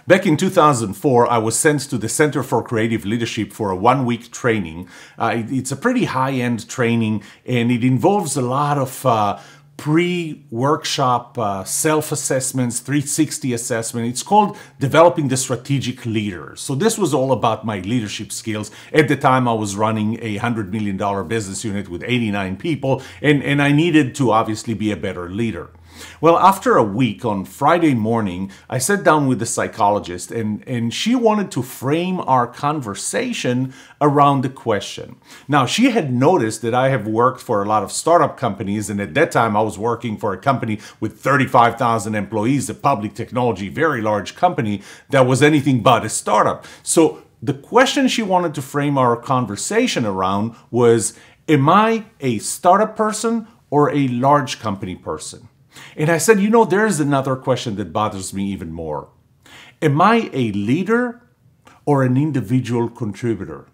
Back in 2004, I was sent to the Center for Creative Leadership for a one-week training. It's a pretty high-end training, and it involves a lot of pre-workshop self-assessments, 360 assessment. It's called Developing the Strategic Leader. So this was all about my leadership skills. At the time, I was running a $100 million business unit with 89 people, and I needed to obviously be a better leader. Well, after a week, on Friday morning, I sat down with the psychologist, and she wanted to frame our conversation around the question. Now, she had noticed that I have worked for a lot of startup companies, and at that time I was working for a company with 35,000 employees, a public technology, very large company that was anything but a startup. So the question she wanted to frame our conversation around was, am I a startup person or a large company person? And I said, there's another question that bothers me even more. Am I a leader or an individual contributor?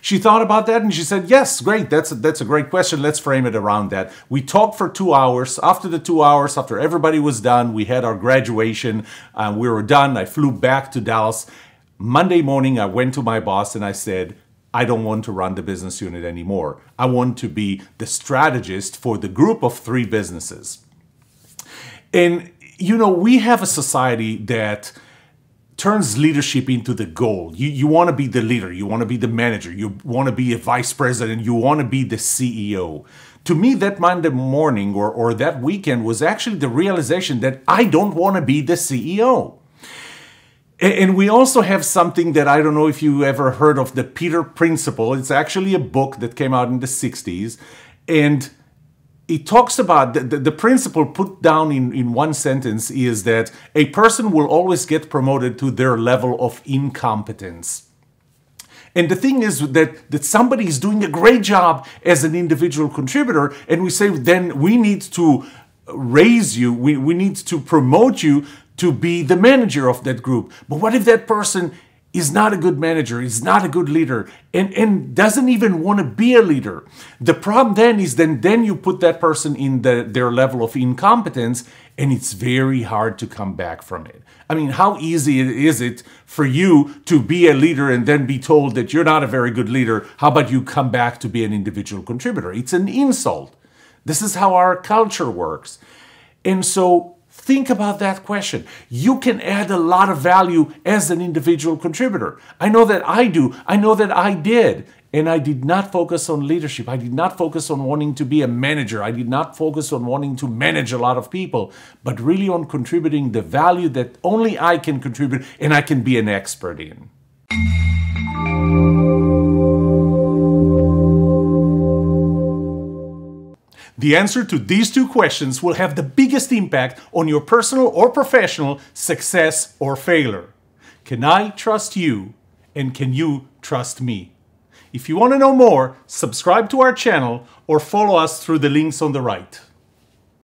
She thought about that and she said, yes, great, that's a great question. Let's frame it around that. We talked for 2 hours. After the 2 hours, after everybody was done, we had our graduation. We were done. I flew back to Dallas. Monday morning, I went to my boss and I said, I don't want to run the business unit anymore. I want to be the strategist for the group of 3 businesses. And, we have a society that turns leadership into the goal. You want to be the leader. You want to be the manager. You want to be a vice president. You want to be the CEO. To me, that Monday morning or that weekend was actually the realization that I don't want to be the CEO. And we also have something that I don't know if you ever heard of, the Peter Principle. It's actually a book that came out in the 60s. And it talks about the principle put down in one sentence is that a person will always get promoted to their level of incompetence. And the thing is that somebody is doing a great job as an individual contributor, and we say then we need to raise you, we need to promote you to be the manager of that group. But what if that person is not a good manager, is not a good leader, and doesn't even want to be a leader? The problem then is then you put that person in their level of incompetence, and it's very hard to come back from it. I mean, how easy is it for you to be a leader and then be told that you're not a very good leader? How about you come back to be an individual contributor? It's an insult. This is how our culture works. And so think about that question. You can add a lot of value as an individual contributor. I know that I do. I know that I did. And I did not focus on leadership. I did not focus on wanting to be a manager. I did not focus on wanting to manage a lot of people, but really on contributing the value that only I can contribute and I can be an expert in. The answer to these 2 questions will have the biggest impact on your personal or professional success or failure. Can I trust you, and can you trust me? If you want to know more, subscribe to our channel or follow us through the links on the right.